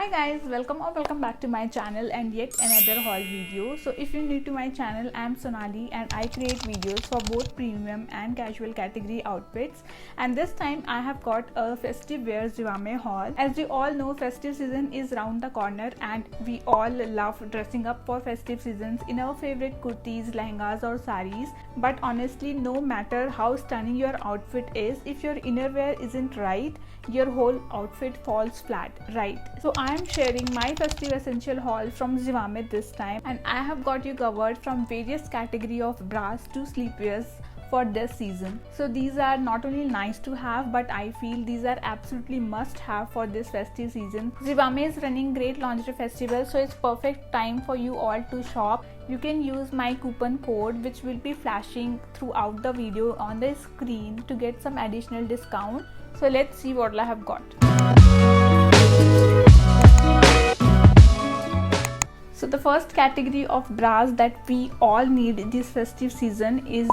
Hi guys, welcome back to my channel and yet another haul video. So if you're new to my channel, I'm Sonali and I create videos for both premium and casual category outfits, and this time I have got a festive wear Zivame haul. As you all know, festive season is round the corner and we all love dressing up for festive seasons in our favorite kurtis, lehengas or saris. But honestly, no matter how stunning your outfit is, if your innerwear isn't right, your whole outfit falls flat, right? So I am sharing my festive essential haul from Zivame this time, and I have got you covered from various category of bras to sleepwears for this season. So these are not only nice to have, but I feel these are absolutely must have for this festive season. Zivame is running great lingerie festival, so it's perfect time for you all to shop. You can use my coupon code which will be flashing throughout the video on the screen to get some additional discount. So let's see what I have got. So the first category of bras that we all need this festive season is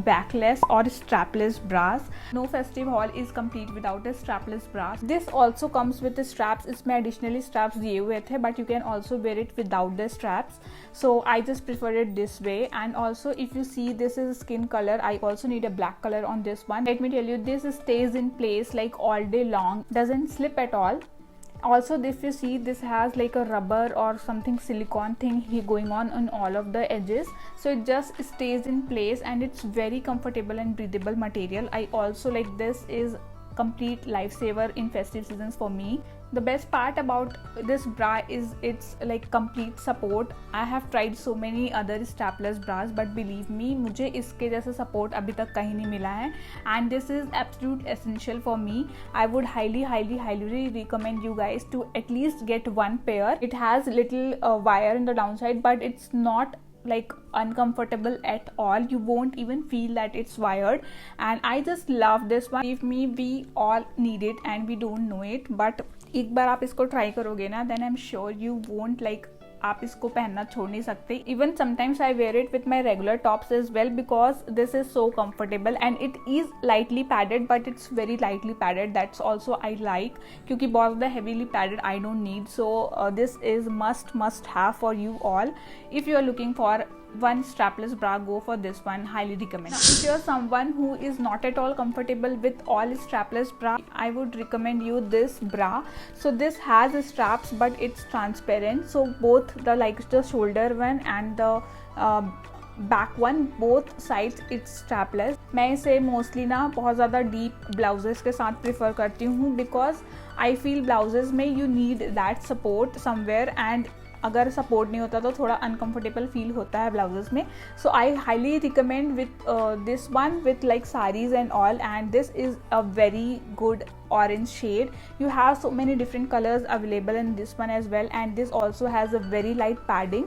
backless or strapless bras. No festive haul is complete without a strapless bra. This also comes with the straps. इसमें additionally straps दिए हुए थे, but you can also wear it without the straps. So I just prefer it this way. And also, if you see, this is skin color. I also need a black color on this one. Let me tell you, this stays in place like all day long, doesn't slip at all. Also, if you see, this has like a rubber or something silicone thing going on all of the edges, so it just stays in place and it's very comfortable and breathable material. I also like this is complete lifesaver in festive seasons for me. The best part about this bra is it's like complete support. I have tried so many other strapless bras, but believe me, मुझे इसके जैसा support अभी तक कहीं नहीं मिला है, and this is absolute essential for me. I would highly recommend you guys to at least get one pair. It has little wire in the downside, but it's not like uncomfortable at all. You won't even feel that it's wired, and I just love this one. Believe me, we all need it and we don't know it, but एक बार आप इसको try करोगे ना, then I'm sure you won't like, आप इसको पहनना छोड़ नहीं सकते. Even sometimes I wear it with my regular tops as well because this is so comfortable and it is lightly padded, but it's very lightly padded. That's also I like, क्योंकि बहुत ज़्यादा heavily padded I don't need. So this is must have for you all. If you are looking for one strapless bra, go for this one. Highly recommend. Now, if you're someone who is not at all comfortable with all strapless bra, I would recommend you this bra. So this has straps, but it's transparent, so both the shoulder one and the back one, both sides it's strapless. मैं इसे mostly ना बहुत ज़्यादा deep blouses के साथ prefer करती हूँ because I feel blouses में you need that support somewhere, and अगर सपोर्ट नहीं होता तो थोड़ा अनकम्फर्टेबल फील होता है ब्लाउजेस में. So I highly recommend with this one with like saris and all, and this is a very good orange shade. You have so many different colors available in this one as well, and this also has a very light padding,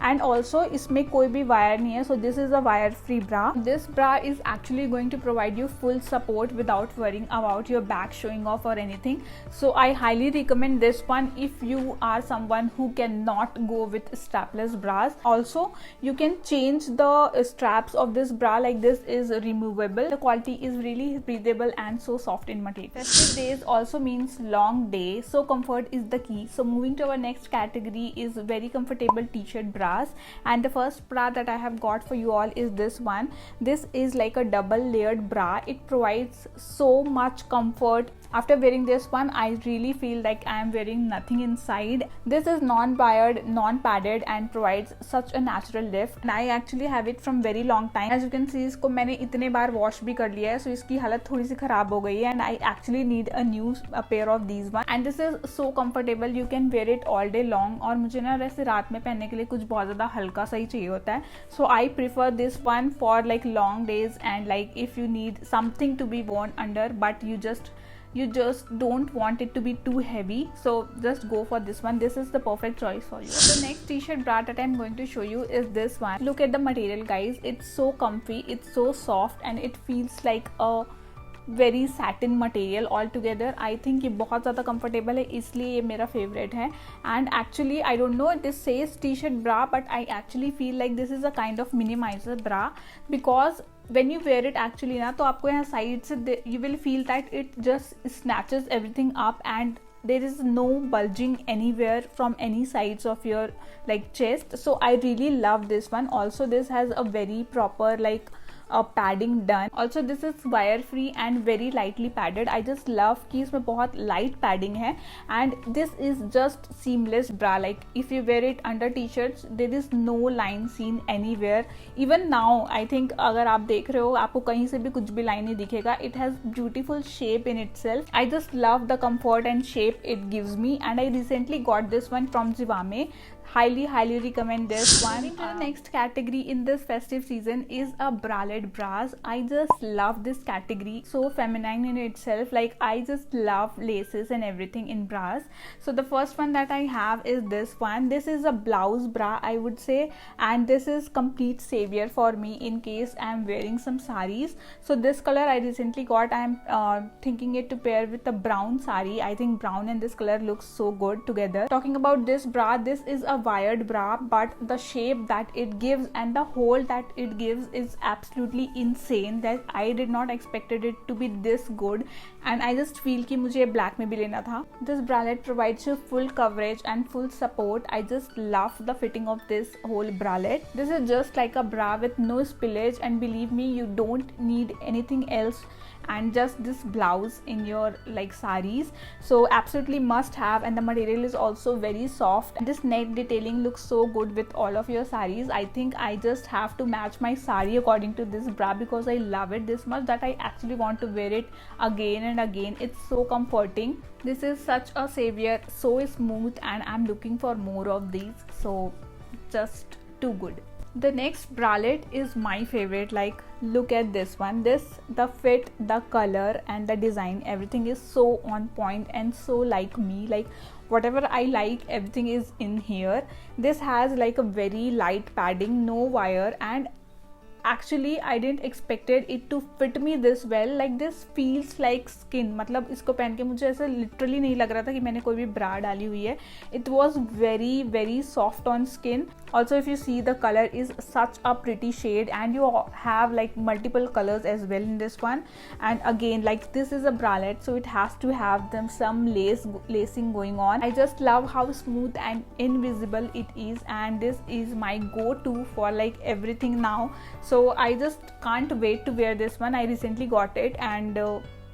and also इसमें कोई भी wire नहीं है, so this is a wire free bra. This bra is actually going to provide you full support without worrying about your back showing off or anything. So I highly recommend this one if you are someone who cannot go with strapless bras. Also, you can change the straps of this bra, like this is removable. The quality is really breathable and so soft in material. Days also means long day, so comfort is the key. So moving to our next category is very comfortable t-shirt bras, and the first bra that I have got for you all is this one. This is like a double layered bra. It provides so much comfort. After wearing this one, I really feel like I am wearing nothing inside. This is non-wired, non-padded and provides such a natural lift, and I actually have it from very long time. As you can see, इसको मैंने इतने बार wash भी कर लिया है, so इसकी हालत थोड़ी सी खराब हो गई है, and I actually need a new pair of these one, and this is so comfortable. You can wear it all day long, और मुझे ना वैसे रात में पहनने के लिए कुछ बहुत ज़्यादा हल्का सा ही चाहिए होता है, so I prefer this one for like long days, and like if you need something to be worn under but you just don't want it to be too heavy, so just go for this one. This is the perfect choice for you. The next t-shirt bra that I'm going to show you is this one. Look at the material, guys. It's so comfy, it's so soft, and it feels like a very satin material all together. I think ये बहुत ज़्यादा comfortable है, इसलिए ये मेरा favourite है. And actually I don't know this says T shirt bra, but I actually feel like this is a kind of minimiser bra, because when you wear it actually ना, तो आपको यहाँ साइड से you will feel that it just snatches everything up and there is no bulging anywhere from any sides of your like chest. So I really love this one. Also this has a very proper like padding done. Also this is wire free and very lightly padded. I just love कि इसमें बहुत light padding है, and this is just seamless bra. Like if you wear it under t-shirts, there is no line seen anywhere. Even now I think अगर आप देख रहे हो आपको कहीं से भी कुछ भी line नहीं दिखेगा. It has beautiful shape in itself. I just love the comfort and shape it gives me, and I recently got this one from Zivame. Highly recommend this one. The next category in this festive season is a bralette bras. I just love this category, so feminine in itself. Like I just love laces and everything in bras. So the first one that I have is this one. This is a blouse bra, I would say, and this is complete savior for me in case I am wearing some saris. So this color I recently got. I am thinking it to pair with a brown sari. I think brown and this color looks so good together. Talking about this bra, this is a wired bra, but the shape that it gives and the hole that it gives is absolutely insane. That I did not expected it to be this good, and I just feel कि मुझे black में भी लेना था. This bralette provides you full coverage and full support. I just love the fitting of this whole bralette. This is just like a bra with no spillage, and believe me, you don't need anything else and just this blouse in your like saris. So absolutely must have, and the material is also very soft. This neck detailing looks so good with all of your saris. I think I just have to match my sari according to this bra because I love it this much that I actually want to wear it again and again. It's so comforting. This is such a savior, so smooth, and I'm looking for more of these. So just too good. The next bralette is my favorite. Like look at this one. The fit, the color and the design, everything is so on point and so like me. Like whatever I like, everything is in here. This has like a very light padding, no wire, and actually I didn't expected it to fit me this well. Like this feels like skin. मतलब इसको पहन के मुझे ऐसा literally नहीं लग रहा था कि मैंने कोई भी bra डाली हुई है. It was very soft on skin. Also if you see, the color is such a pretty shade, and you have like multiple colors as well in this one. And again, like this is a bralette, so it has to have them some lacing going on. I just love how smooth and invisible it is, and this is my go-to for like everything now. So I just can't wait to wear this one. I recently got it, and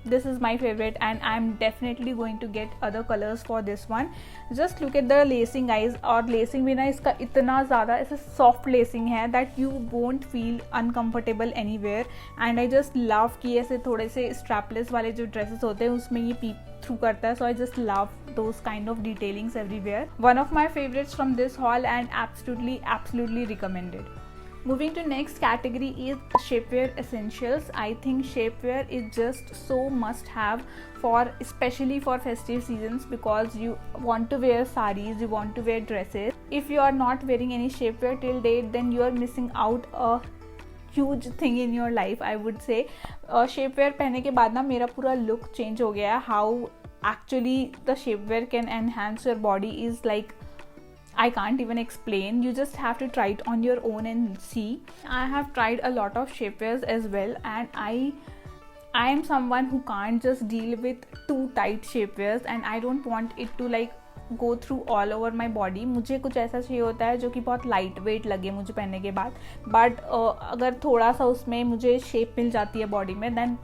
this is my favorite, and I'm definitely going to get other colors for this one. Just look at the lacing guys. और lacing भी ना इसका इतना ज़्यादा ऐसे soft lacing है that you won't feel uncomfortable anywhere. And I just love कि ऐसे थोड़े से strapless वाले जो dresses होते हैं उसमें ये peep through करता है. So I just love those kind of detailings everywhere. One of my favorites from this haul, and absolutely recommended. Moving to next category is shapewear essentials. I think shapewear is just so must have for especially for festive seasons, because you want to wear saris, you want to wear dresses. If you are not wearing any shapewear till date, then you are missing out a huge thing in your life, I would say. Shapewear पहनने के बाद ना मेरा पूरा look change हो गया. How actually the shapewear can enhance your body is like I can't even explain. You just have to try it on your own and see. I have tried a lot of shapewears as well, and I am someone who can't just deal with too tight shapewears, and I don't want it to like go through all over my body. मुझे कुछ ऐसा चाहिए होता है जो कि बहुत light weight लगे मुझे पहनने के बाद, बट अगर थोड़ा सा उसमें मुझे शेप मिल जाती है बॉडी में, then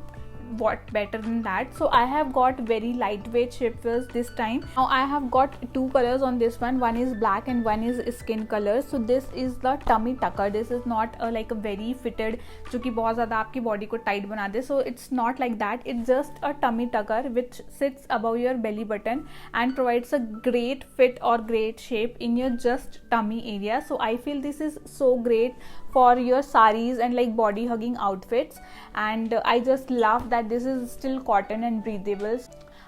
what better than that. So I have got very lightweight shapewears this time. Now I have got two colors on this one. One is black and one is skin color. So this is the tummy tucker. This is not like a very fitted जो कि बहुत ज़्यादा आपकी body को tight बना दे. So it's not like that. It's just a tummy tucker which sits above your belly button and provides a great fit or great shape in your just tummy area. So I feel this is so great for your saris and like body hugging outfits, and I just love that this is still cotton and breathable.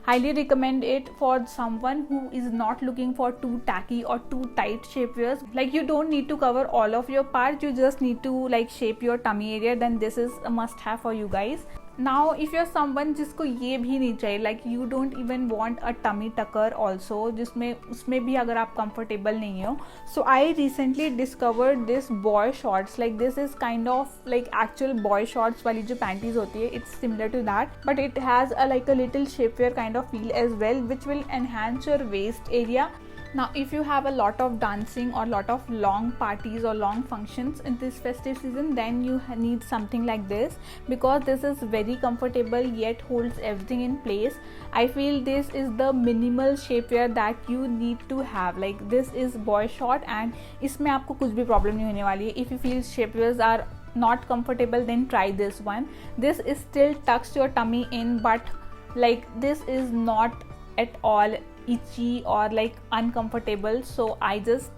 Highly recommend it for someone who is not looking for too tacky or too tight shapewears. Like you don't need to cover all of your parts, you just need to like shape your tummy area, then this is a must have for you guys. Now if you're someone जिसको ये भी नहीं चाहिए, like you don't even want a tummy tucker also, जिसमें उसमें भी अगर आप comfortable नहीं हो, so I recently discovered this boy shorts. Like this is kind of like actual boy shorts वाली जो panties होती है, it's similar to that, but it has a like a little shapewear kind of feel as well, which will enhance your waist area. Now if you have a lot of dancing or lot of long parties or long functions in this festive season, then you need something like this, because this is very comfortable yet holds everything in place. I feel this is the minimal shapewear that you need to have. Like this is boy short and इसमें आपको कुछ भी problem नहीं होने वाली है. If you feel shapewears are not comfortable, then try this one. This is still tucks your tummy in, but like this is not at all itchy or like uncomfortable, so I just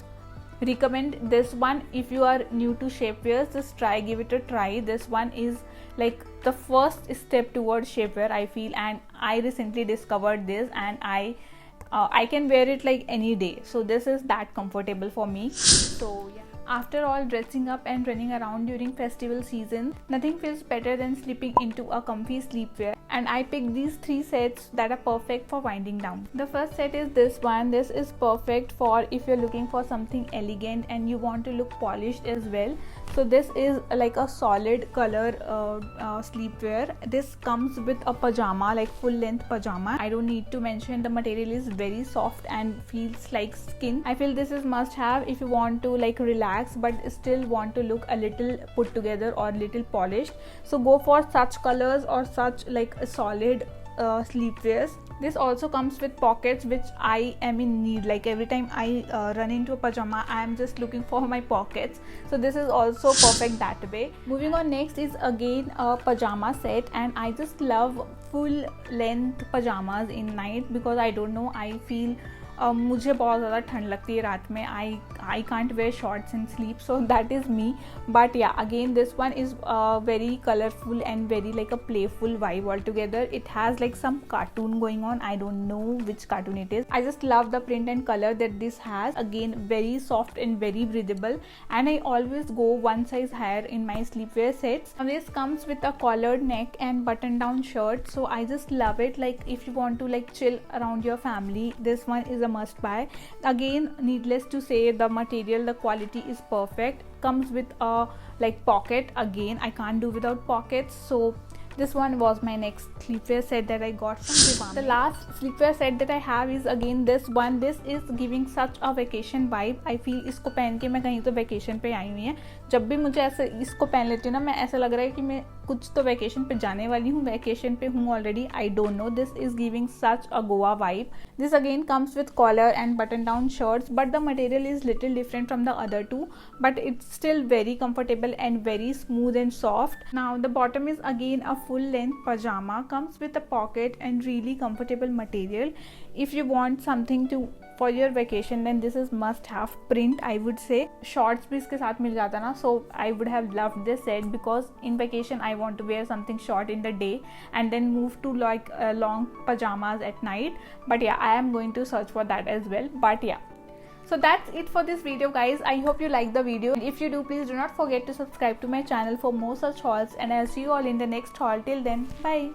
recommend this one. If you are new to shapewears, just give it a try. This one is like the first step towards shapewear, I feel, and I recently discovered this, and I can wear it like any day, so this is that comfortable for me. So yeah, after all dressing up and running around during festival season, nothing feels better than slipping into a comfy sleepwear, and I picked these 3 sets that are perfect for winding down. The first set is this one. This is perfect for if you're looking for something elegant and you want to look polished as well. So this is like a solid color sleepwear. This comes with a pajama, like full length pajama. I don't need to mention the material is very soft and feels like skin. I feel this is must have if you want to like relax but still want to look a little put together or little polished. So go for such colors or such like a solid sleepwears. This also comes with pockets, which I am in need. Like every time I run into a pajama, I am just looking for my pockets, so this is also perfect that way. Moving on, next is again a pajama set, and I just love full length pajamas in night, because I don't know, I feel मुझे बहुत ज़्यादा ठंड लगती है रात में. I can't wear shorts and sleep, so that is me. But yeah, again this one is very colorful and very like a playful vibe altogether. It has like some cartoon going on. I don't know which cartoon it is. I just love the print and color that this has. Again, very soft and very breathable, and I always go one size higher in my sleepwear sets. Now this comes with a collared neck and button down shirt, so I just love it. Like if you want to like chill around your family, this one is a must buy. Again, needless to say, the material, the quality is perfect. Comes with a like pocket. Again, I can't do without pockets, so this one was my next sleepwear set that I got from Ziwali. The last sleepwear set that I have is again this one. This is giving such a vacation vibe. I feel इसको पहन के मैं कहीं तो vacation पे आई हुई है. जब भी मुझे ऐसे इसको पहन लेती हूँ ना, मैं ऐसा लग रहा है कि मैं कुछ तो vacation पे जाने वाली हूँ. Vacation पे हूँ already. I don't know. This is giving such a Goa vibe. This again comes with collar and button down shirts, but the material is little different from the other two. But it's still very comfortable and very smooth and soft. Now the bottom is again a full length pajama, comes with a pocket and really comfortable material. If you want something to for your vacation, then this is must have print, I would say. Shorts भी इसके साथ मिल जाता ना, so I would have loved this set, because in vacation I want to wear something short in the day and then move to like long pajamas at night. But yeah, I am going to search for that as well. But yeah, so that's it for this video, guys. I hope you liked the video. If you do, please do not forget to subscribe to my channel for more such hauls, and I'll see you all in the next haul. Till then, bye.